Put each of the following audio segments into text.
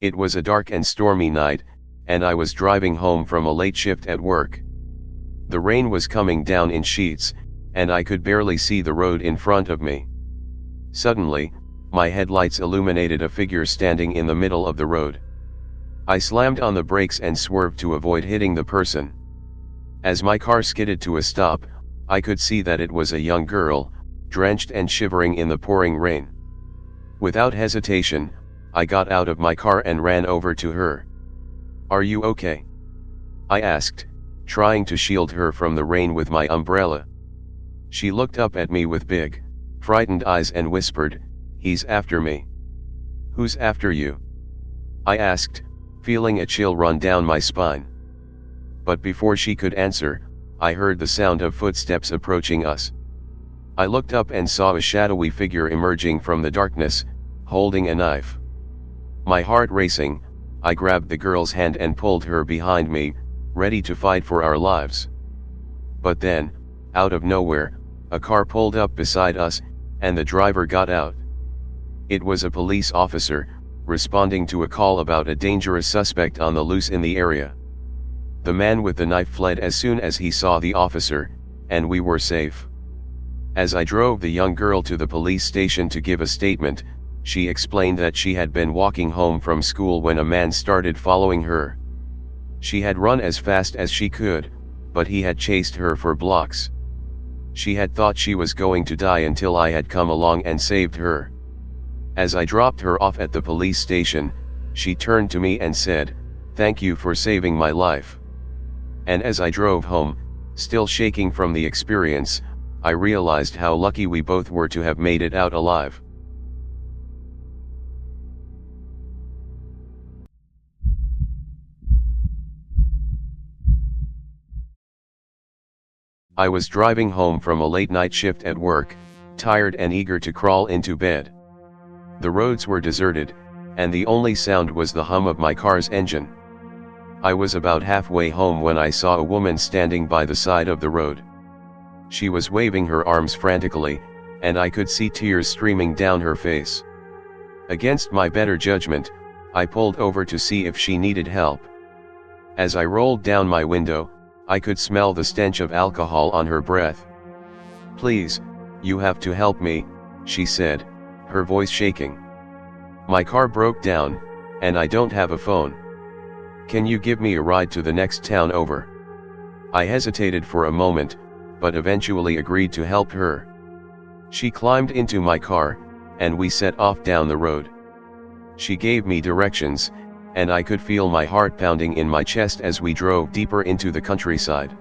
It was a dark and stormy night, and I was driving home from a late shift at work. The rain was coming down in sheets, and I could barely see the road in front of me. Suddenly, my headlights illuminated a figure standing in the middle of the road. I slammed on the brakes and swerved to avoid hitting the person. As my car skidded to a stop, I could see that it was a young girl, drenched and shivering in the pouring rain. Without hesitation, I got out of my car and ran over to her. "Are you okay?" I asked, trying to shield her from the rain with my umbrella. She looked up at me with big, frightened eyes and whispered, "He's after me." "Who's after you?" I asked, feeling a chill run down my spine. But before she could answer, I heard the sound of footsteps approaching us. I looked up and saw a shadowy figure emerging from the darkness, holding a knife. My heart racing, I grabbed the girl's hand and pulled her behind me, ready to fight for our lives. But then, out of nowhere, a car pulled up beside us, and the driver got out. It was a police officer, responding to a call about a dangerous suspect on the loose in the area. The man with the knife fled as soon as he saw the officer, and we were safe. As I drove the young girl to the police station to give a statement, she explained that she had been walking home from school when a man started following her. She had run as fast as she could, but he had chased her for blocks. She had thought she was going to die until I had come along and saved her. As I dropped her off at the police station, she turned to me and said, "Thank you for saving my life." And as I drove home, still shaking from the experience, I realized how lucky we both were to have made it out alive. I was driving home from a late night shift at work, tired and eager to crawl into bed. The roads were deserted, and the only sound was the hum of my car's engine. I was about halfway home when I saw a woman standing by the side of the road. She was waving her arms frantically, and I could see tears streaming down her face. Against my better judgment, I pulled over to see if she needed help. As I rolled down my window, I could smell the stench of alcohol on her breath. "Please, you have to help me," she said, her voice shaking. "My car broke down, and I don't have a phone. Can you give me a ride to the next town over?" I hesitated for a moment, but eventually agreed to help her. She climbed into my car, and we set off down the road. She gave me directions, and I could feel my heart pounding in my chest as we drove deeper into the countryside.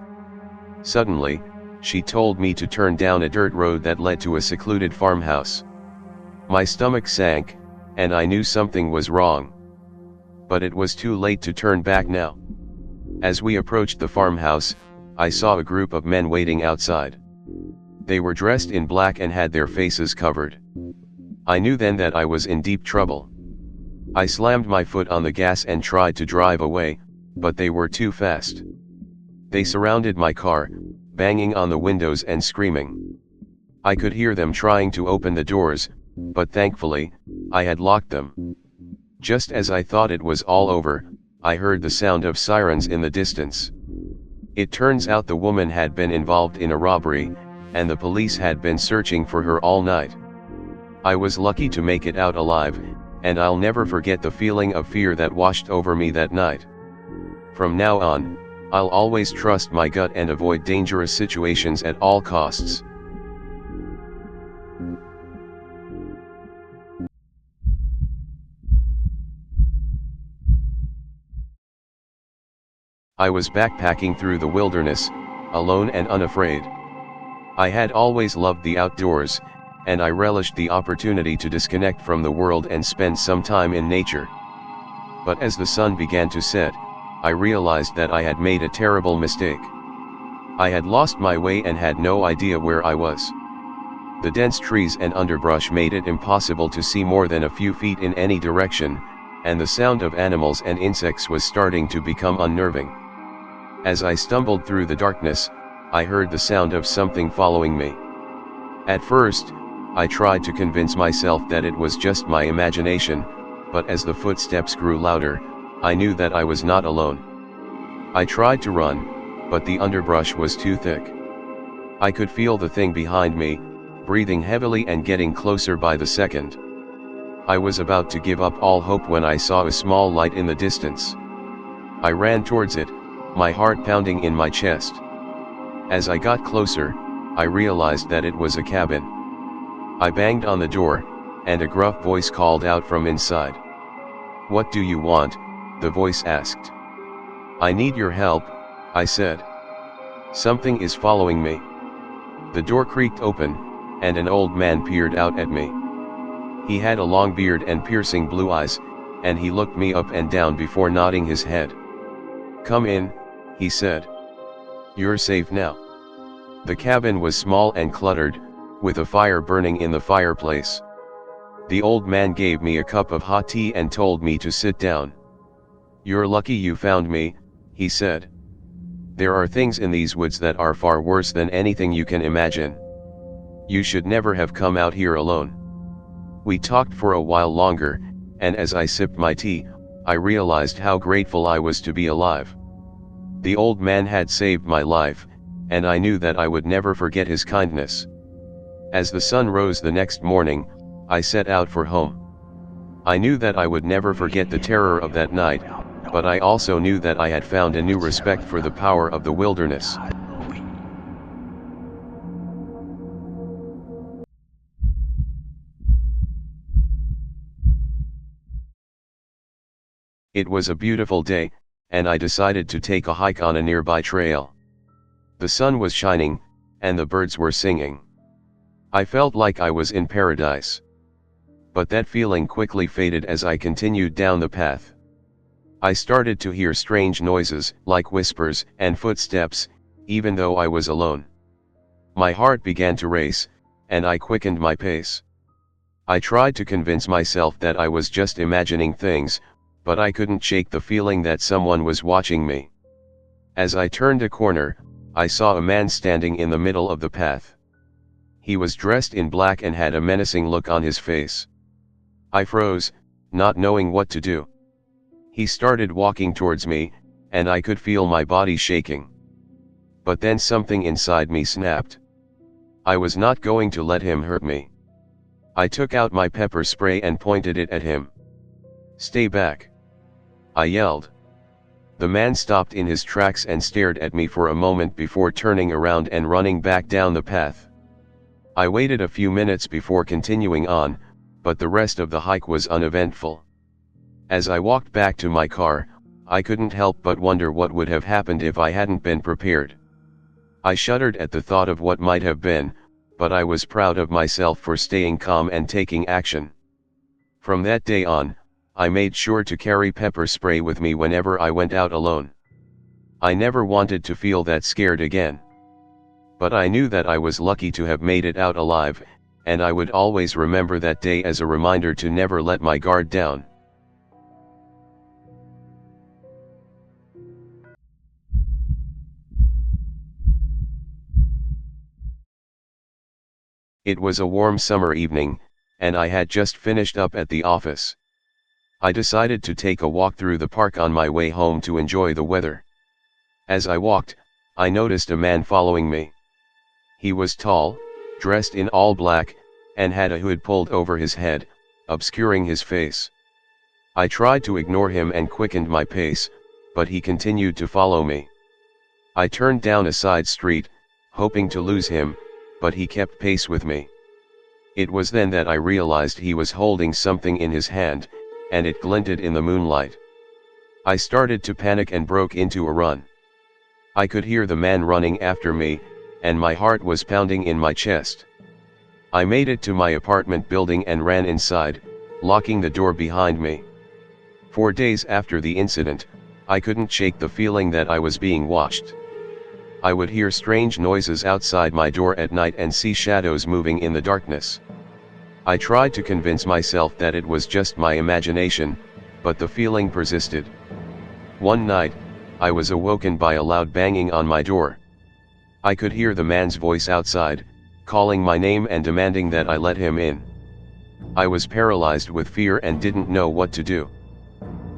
Suddenly, she told me to turn down a dirt road that led to a secluded farmhouse. My stomach sank, and I knew something was wrong. But it was too late to turn back now. As we approached the farmhouse, I saw a group of men waiting outside. They were dressed in black and had their faces covered. I knew then that I was in deep trouble. I slammed my foot on the gas and tried to drive away, but they were too fast. They surrounded my car, banging on the windows and screaming. I could hear them trying to open the doors, but thankfully, I had locked them. Just as I thought it was all over, I heard the sound of sirens in the distance. It turns out the woman had been involved in a robbery, and the police had been searching for her all night. I was lucky to make it out alive, and I'll never forget the feeling of fear that washed over me that night. From now on, I'll always trust my gut and avoid dangerous situations at all costs. I was backpacking through the wilderness, alone and unafraid. I had always loved the outdoors, and I relished the opportunity to disconnect from the world and spend some time in nature. But as the sun began to set, I realized that I had made a terrible mistake. I had lost my way and had no idea where I was. The dense trees and underbrush made it impossible to see more than a few feet in any direction, and the sound of animals and insects was starting to become unnerving. As I stumbled through the darkness, I heard the sound of something following me. At first, I tried to convince myself that it was just my imagination, but as the footsteps grew louder, I knew that I was not alone. I tried to run, but the underbrush was too thick. I could feel the thing behind me, breathing heavily and getting closer by the second. I was about to give up all hope when I saw a small light in the distance. I ran towards it, my heart pounding in my chest. As I got closer, I realized that it was a cabin. I banged on the door, and a gruff voice called out from inside. "What do you want?" the voice asked. "I need your help," I said. "Something is following me." The door creaked open, and an old man peered out at me. He had a long beard and piercing blue eyes, and he looked me up and down before nodding his head. "Come in," he said. "You're safe now." The cabin was small and cluttered, with a fire burning in the fireplace. The old man gave me a cup of hot tea and told me to sit down. "You're lucky you found me," he said. "There are things in these woods that are far worse than anything you can imagine. You should never have come out here alone." We talked for a while longer, and as I sipped my tea, I realized how grateful I was to be alive. The old man had saved my life, and I knew that I would never forget his kindness. As the sun rose the next morning, I set out for home. I knew that I would never forget the terror of that night, but I also knew that I had found a new respect for the power of the wilderness. It was a beautiful day, and I decided to take a hike on a nearby trail. The sun was shining, and the birds were singing. I felt like I was in paradise. But that feeling quickly faded as I continued down the path. I started to hear strange noises, like whispers and footsteps, even though I was alone. My heart began to race, and I quickened my pace. I tried to convince myself that I was just imagining things, but I couldn't shake the feeling that someone was watching me. As I turned a corner, I saw a man standing in the middle of the path. He was dressed in black and had a menacing look on his face. I froze, not knowing what to do. He started walking towards me, and I could feel my body shaking. But then something inside me snapped. I was not going to let him hurt me. I took out my pepper spray and pointed it at him. "Stay back!" I yelled. The man stopped in his tracks and stared at me for a moment before turning around and running back down the path. I waited a few minutes before continuing on, but the rest of the hike was uneventful. As I walked back to my car, I couldn't help but wonder what would have happened if I hadn't been prepared. I shuddered at the thought of what might have been, but I was proud of myself for staying calm and taking action. From that day on, I made sure to carry pepper spray with me whenever I went out alone. I never wanted to feel that scared again. But I knew that I was lucky to have made it out alive, and I would always remember that day as a reminder to never let my guard down. It was a warm summer evening, and I had just finished up at the office. I decided to take a walk through the park on my way home to enjoy the weather. As I walked, I noticed a man following me. He was tall, dressed in all black, and had a hood pulled over his head, obscuring his face. I tried to ignore him and quickened my pace, but he continued to follow me. I turned down a side street, hoping to lose him, but he kept pace with me. It was then that I realized he was holding something in his hand, and it glinted in the moonlight. I started to panic and broke into a run. I could hear the man running after me, and my heart was pounding in my chest. I made it to my apartment building and ran inside, locking the door behind me. 4 days after the incident, I couldn't shake the feeling that I was being watched. I would hear strange noises outside my door at night and see shadows moving in the darkness. I tried to convince myself that it was just my imagination, but the feeling persisted. One night, I was awoken by a loud banging on my door. I could hear the man's voice outside, calling my name and demanding that I let him in. I was paralyzed with fear and didn't know what to do.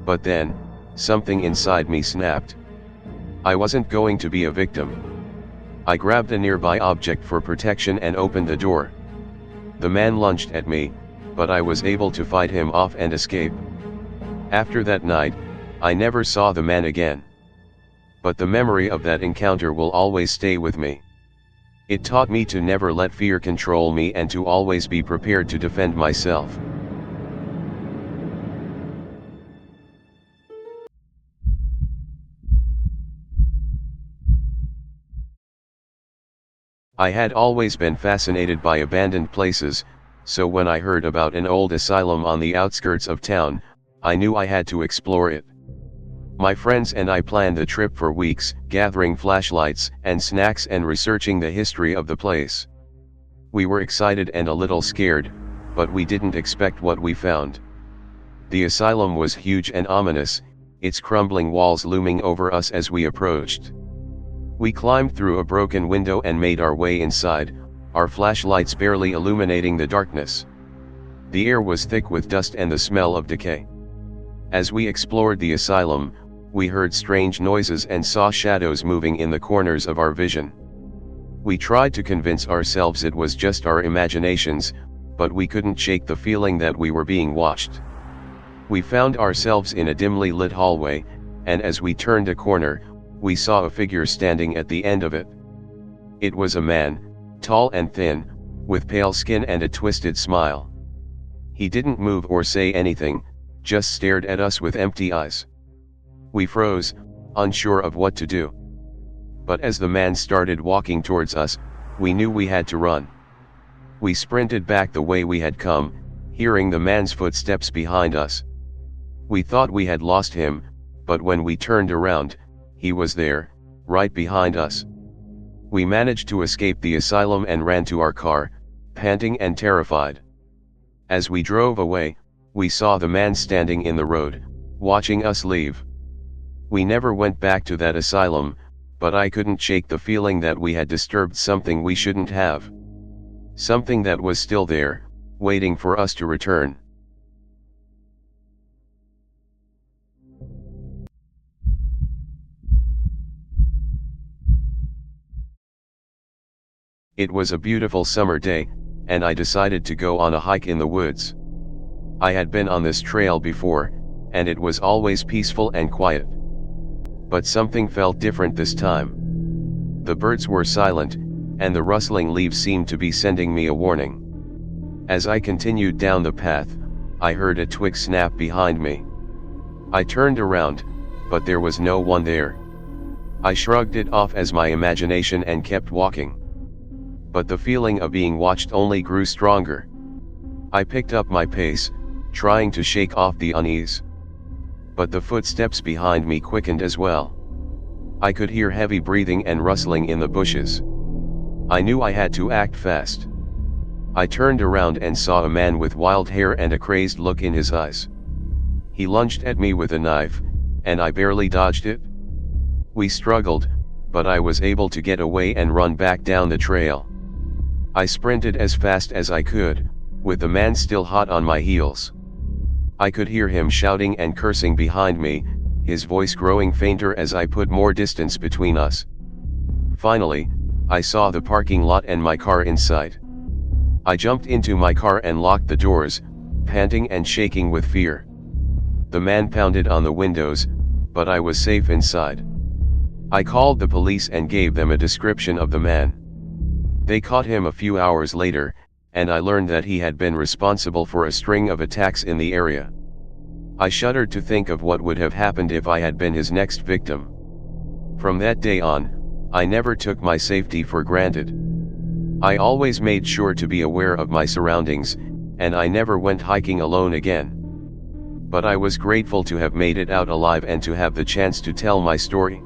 But then, something inside me snapped. I wasn't going to be a victim. I grabbed a nearby object for protection and opened the door. The man lunged at me, but I was able to fight him off and escape. After that night, I never saw the man again. But the memory of that encounter will always stay with me. It taught me to never let fear control me and to always be prepared to defend myself. I had always been fascinated by abandoned places, so when I heard about an old asylum on the outskirts of town, I knew I had to explore it. My friends and I planned the trip for weeks, gathering flashlights and snacks and researching the history of the place. We were excited and a little scared, but we didn't expect what we found. The asylum was huge and ominous, its crumbling walls looming over us as we approached. We climbed through a broken window and made our way inside, our flashlights barely illuminating the darkness. The air was thick with dust and the smell of decay. As we explored the asylum, we heard strange noises and saw shadows moving in the corners of our vision. We tried to convince ourselves it was just our imaginations, but we couldn't shake the feeling that we were being watched. We found ourselves in a dimly lit hallway, and as we turned a corner, we saw a figure standing at the end of it. It was a man, tall and thin, with pale skin and a twisted smile. He didn't move or say anything, just stared at us with empty eyes. We froze, unsure of what to do. But as the man started walking towards us, we knew we had to run. We sprinted back the way we had come, hearing the man's footsteps behind us. We thought we had lost him, but when we turned around, he was there, right behind us. We managed to escape the asylum and ran to our car, panting and terrified. As we drove away, we saw the man standing in the road, watching us leave. We never went back to that asylum, but I couldn't shake the feeling that we had disturbed something we shouldn't have. Something that was still there, waiting for us to return. It was a beautiful summer day, and I decided to go on a hike in the woods. I had been on this trail before, and it was always peaceful and quiet. But something felt different this time. The birds were silent, and the rustling leaves seemed to be sending me a warning. As I continued down the path, I heard a twig snap behind me. I turned around, but there was no one there. I shrugged it off as my imagination and kept walking. But the feeling of being watched only grew stronger. I picked up my pace, trying to shake off the unease. But the footsteps behind me quickened as well. I could hear heavy breathing and rustling in the bushes. I knew I had to act fast. I turned around and saw a man with wild hair and a crazed look in his eyes. He lunged at me with a knife, and I barely dodged it. We struggled, but I was able to get away and run back down the trail. I sprinted as fast as I could, with the man still hot on my heels. I could hear him shouting and cursing behind me, his voice growing fainter as I put more distance between us. Finally, I saw the parking lot and my car in sight. I jumped into my car and locked the doors, panting and shaking with fear. The man pounded on the windows, but I was safe inside. I called the police and gave them a description of the man. They caught him a few hours later, and I learned that he had been responsible for a string of attacks in the area. I shuddered to think of what would have happened if I had been his next victim. From that day on, I never took my safety for granted. I always made sure to be aware of my surroundings, and I never went hiking alone again. But I was grateful to have made it out alive and to have the chance to tell my story.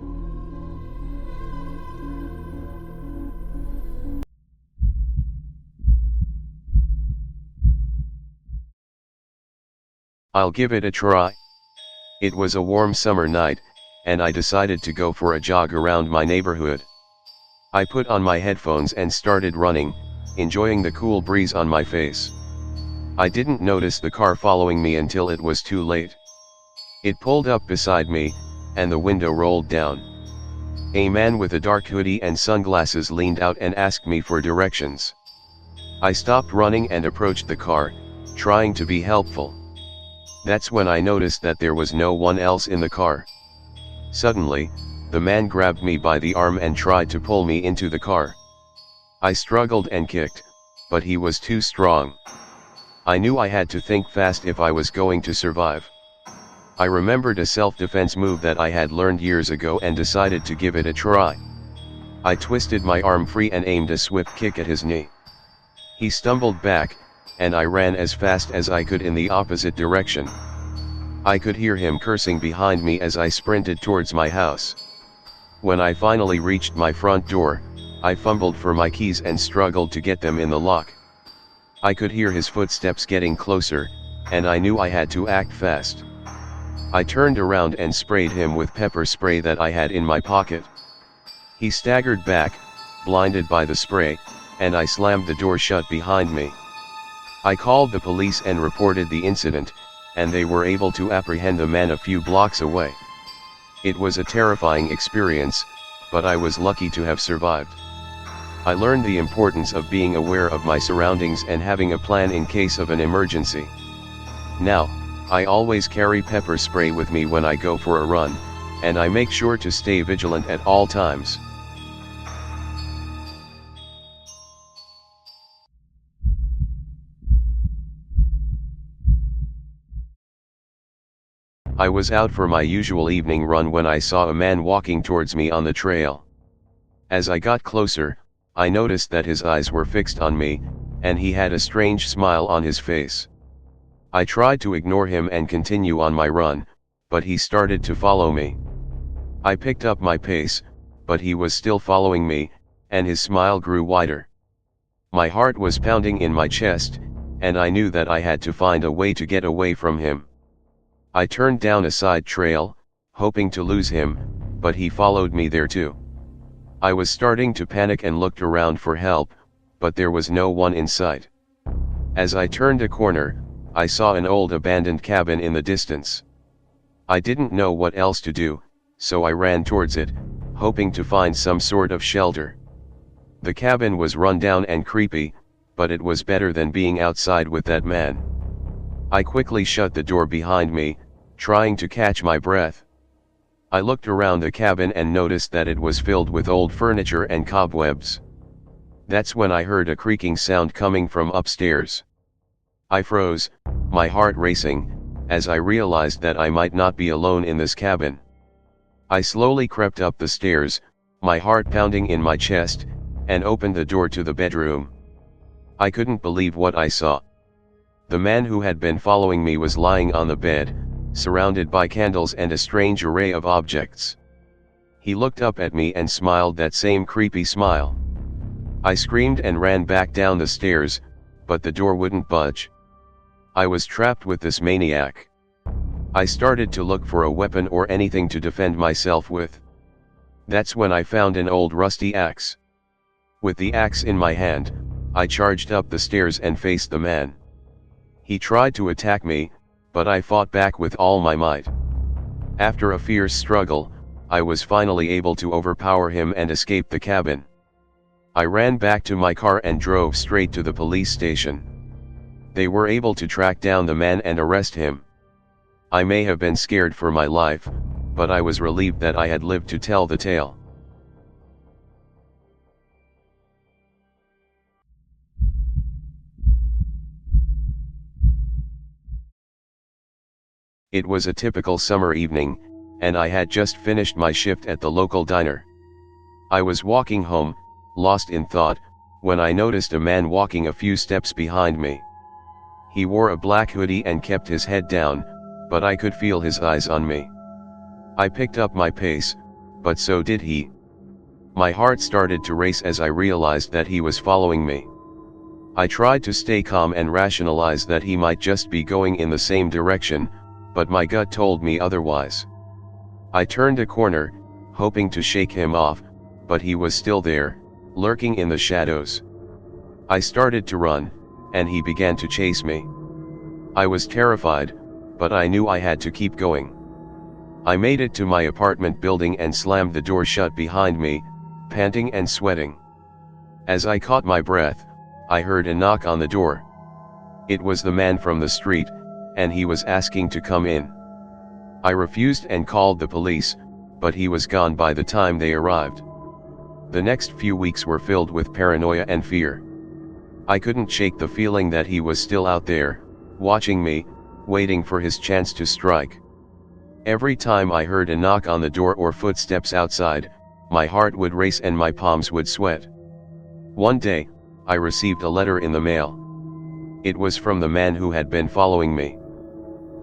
I'll give it a try. It was a warm summer night, and I decided to go for a jog around my neighborhood. I put on my headphones and started running, enjoying the cool breeze on my face. I didn't notice the car following me until it was too late. It pulled up beside me, and the window rolled down. A man with a dark hoodie and sunglasses leaned out and asked me for directions. I stopped running and approached the car, trying to be helpful. That's when I noticed that there was no one else in the car. Suddenly, the man grabbed me by the arm and tried to pull me into the car. I struggled and kicked, but he was too strong. I knew I had to think fast if I was going to survive. I remembered a self-defense move that I had learned years ago and decided to give it a try. I twisted my arm free and aimed a swift kick at his knee. He stumbled back, and I ran as fast as I could in the opposite direction. I could hear him cursing behind me as I sprinted towards my house. When I finally reached my front door, I fumbled for my keys and struggled to get them in the lock. I could hear his footsteps getting closer, and I knew I had to act fast. I turned around and sprayed him with pepper spray that I had in my pocket. He staggered back, blinded by the spray, and I slammed the door shut behind me. I called the police and reported the incident, and they were able to apprehend the man a few blocks away. It was a terrifying experience, but I was lucky to have survived. I learned the importance of being aware of my surroundings and having a plan in case of an emergency. Now, I always carry pepper spray with me when I go for a run, and I make sure to stay vigilant at all times. I was out for my usual evening run when I saw a man walking towards me on the trail. As I got closer, I noticed that his eyes were fixed on me, and he had a strange smile on his face. I tried to ignore him and continue on my run, but he started to follow me. I picked up my pace, but he was still following me, and his smile grew wider. My heart was pounding in my chest, and I knew that I had to find a way to get away from him. I turned down a side trail, hoping to lose him, but he followed me there too. I was starting to panic and looked around for help, but there was no one in sight. As I turned a corner, I saw an old abandoned cabin in the distance. I didn't know what else to do, so I ran towards it, hoping to find some sort of shelter. The cabin was run down and creepy, but it was better than being outside with that man. I quickly shut the door behind me, trying to catch my breath. I looked around the cabin and noticed that it was filled with old furniture and cobwebs. That's when I heard a creaking sound coming from upstairs. I froze, my heart racing, as I realized that I might not be alone in this cabin. I slowly crept up the stairs, my heart pounding in my chest, and opened the door to the bedroom. I couldn't believe what I saw. The man who had been following me was lying on the bed, surrounded by candles and a strange array of objects. He looked up at me and smiled that same creepy smile. I screamed and ran back down the stairs, but the door wouldn't budge. I was trapped with this maniac. I started to look for a weapon or anything to defend myself with. That's when I found an old rusty axe. With the axe in my hand, I charged up the stairs and faced the man. He tried to attack me, but I fought back with all my might. After a fierce struggle, I was finally able to overpower him and escape the cabin. I ran back to my car and drove straight to the police station. They were able to track down the man and arrest him. I may have been scared for my life, but I was relieved that I had lived to tell the tale. It was a typical summer evening, and I had just finished my shift at the local diner. I was walking home, lost in thought, when I noticed a man walking a few steps behind me. He wore a black hoodie and kept his head down, but I could feel his eyes on me. I picked up my pace, but so did he. My heart started to race as I realized that he was following me. I tried to stay calm and rationalize that he might just be going in the same direction, but my gut told me otherwise. I turned a corner, hoping to shake him off, but he was still there, lurking in the shadows. I started to run, and he began to chase me. I was terrified, but I knew I had to keep going. I made it to my apartment building and slammed the door shut behind me, panting and sweating. As I caught my breath, I heard a knock on the door. It was the man from the street, and he was asking to come in. I refused and called the police, but he was gone by the time they arrived. The next few weeks were filled with paranoia and fear. I couldn't shake the feeling that he was still out there, watching me, waiting for his chance to strike. Every time I heard a knock on the door or footsteps outside, my heart would race and my palms would sweat. One day, I received a letter in the mail. It was from the man who had been following me.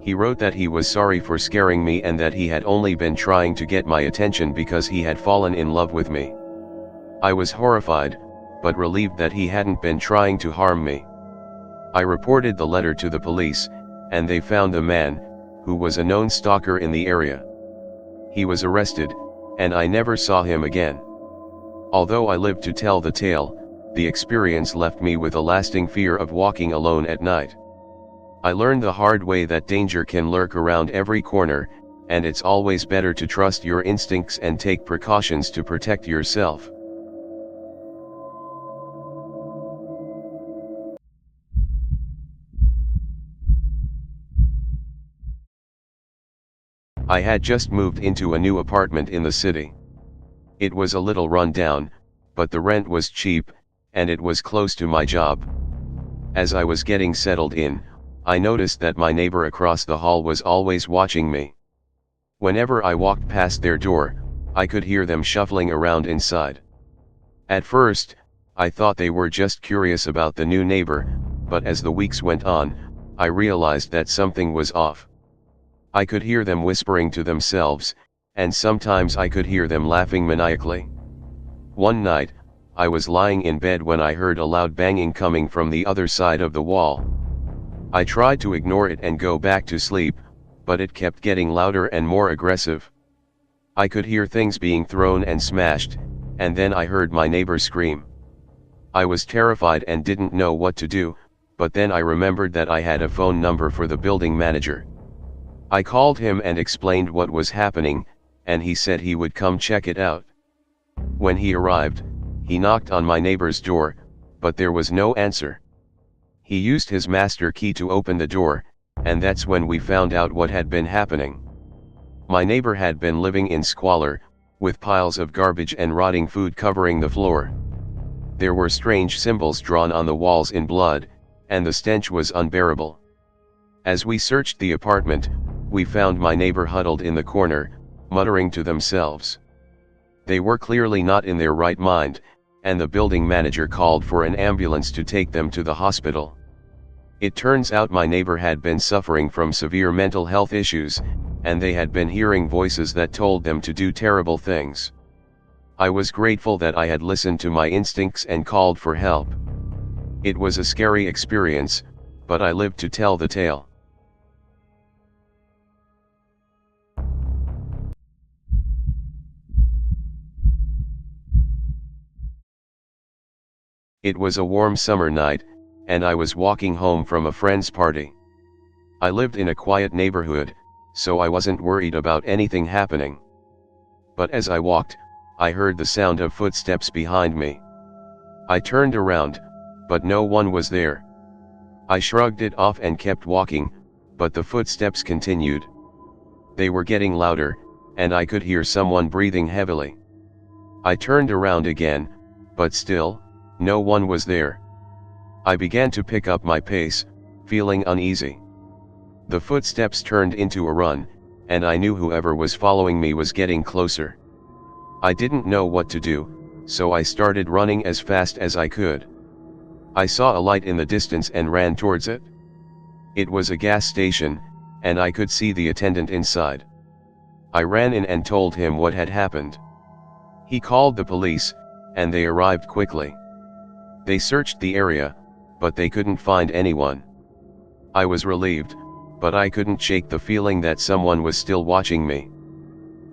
He wrote that he was sorry for scaring me and that he had only been trying to get my attention because he had fallen in love with me. I was horrified, but relieved that he hadn't been trying to harm me. I reported the letter to the police, and they found the man, who was a known stalker in the area. He was arrested, and I never saw him again. Although I lived to tell the tale, the experience left me with a lasting fear of walking alone at night. I learned the hard way that danger can lurk around every corner, and it's always better to trust your instincts and take precautions to protect yourself. I had just moved into a new apartment in the city. It was a little run down, but the rent was cheap, and it was close to my job. As I was getting settled in, I noticed that my neighbor across the hall was always watching me. Whenever I walked past their door, I could hear them shuffling around inside. At first, I thought they were just curious about the new neighbor, but as the weeks went on, I realized that something was off. I could hear them whispering to themselves, and sometimes I could hear them laughing maniacally. One night, I was lying in bed when I heard a loud banging coming from the other side of the wall. I tried to ignore it and go back to sleep, but it kept getting louder and more aggressive. I could hear things being thrown and smashed, and then I heard my neighbor scream. I was terrified and didn't know what to do, but then I remembered that I had a phone number for the building manager. I called him and explained what was happening, and he said he would come check it out. When he arrived, he knocked on my neighbor's door, but there was no answer. He used his master key to open the door, and that's when we found out what had been happening. My neighbor had been living in squalor, with piles of garbage and rotting food covering the floor. There were strange symbols drawn on the walls in blood, and the stench was unbearable. As we searched the apartment, we found my neighbor huddled in the corner, muttering to themselves. They were clearly not in their right mind, and the building manager called for an ambulance to take them to the hospital. It turns out my neighbor had been suffering from severe mental health issues, and they had been hearing voices that told them to do terrible things. I was grateful that I had listened to my instincts and called for help. It was a scary experience, but I lived to tell the tale. It was a warm summer night, and I was walking home from a friend's party. I lived in a quiet neighborhood, so I wasn't worried about anything happening. But as I walked, I heard the sound of footsteps behind me. I turned around, but no one was there. I shrugged it off and kept walking, but the footsteps continued. They were getting louder, and I could hear someone breathing heavily. I turned around again, but still, no one was there. I began to pick up my pace, feeling uneasy. The footsteps turned into a run, and I knew whoever was following me was getting closer. I didn't know what to do, so I started running as fast as I could. I saw a light in the distance and ran towards it. It was a gas station, and I could see the attendant inside. I ran in and told him what had happened. He called the police, and they arrived quickly. They searched the area, but they couldn't find anyone. I was relieved, but I couldn't shake the feeling that someone was still watching me.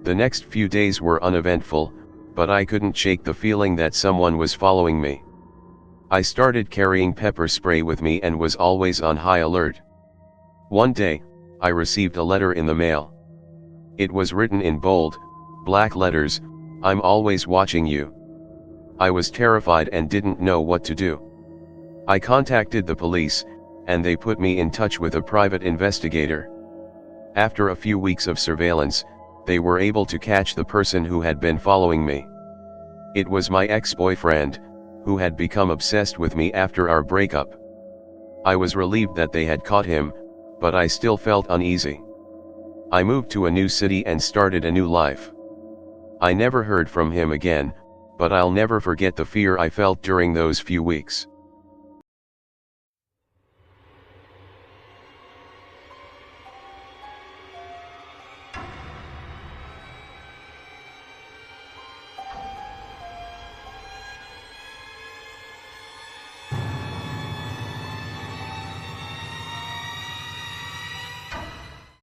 The next few days were uneventful, but I couldn't shake the feeling that someone was following me. I started carrying pepper spray with me and was always on high alert. One day, I received a letter in the mail. It was written in bold, black letters, "I'm always watching you." I was terrified and didn't know what to do. I contacted the police, and they put me in touch with a private investigator. After a few weeks of surveillance, they were able to catch the person who had been following me. It was my ex-boyfriend, who had become obsessed with me after our breakup. I was relieved that they had caught him, but I still felt uneasy. I moved to a new city and started a new life. I never heard from him again, but I'll never forget the fear I felt during those few weeks.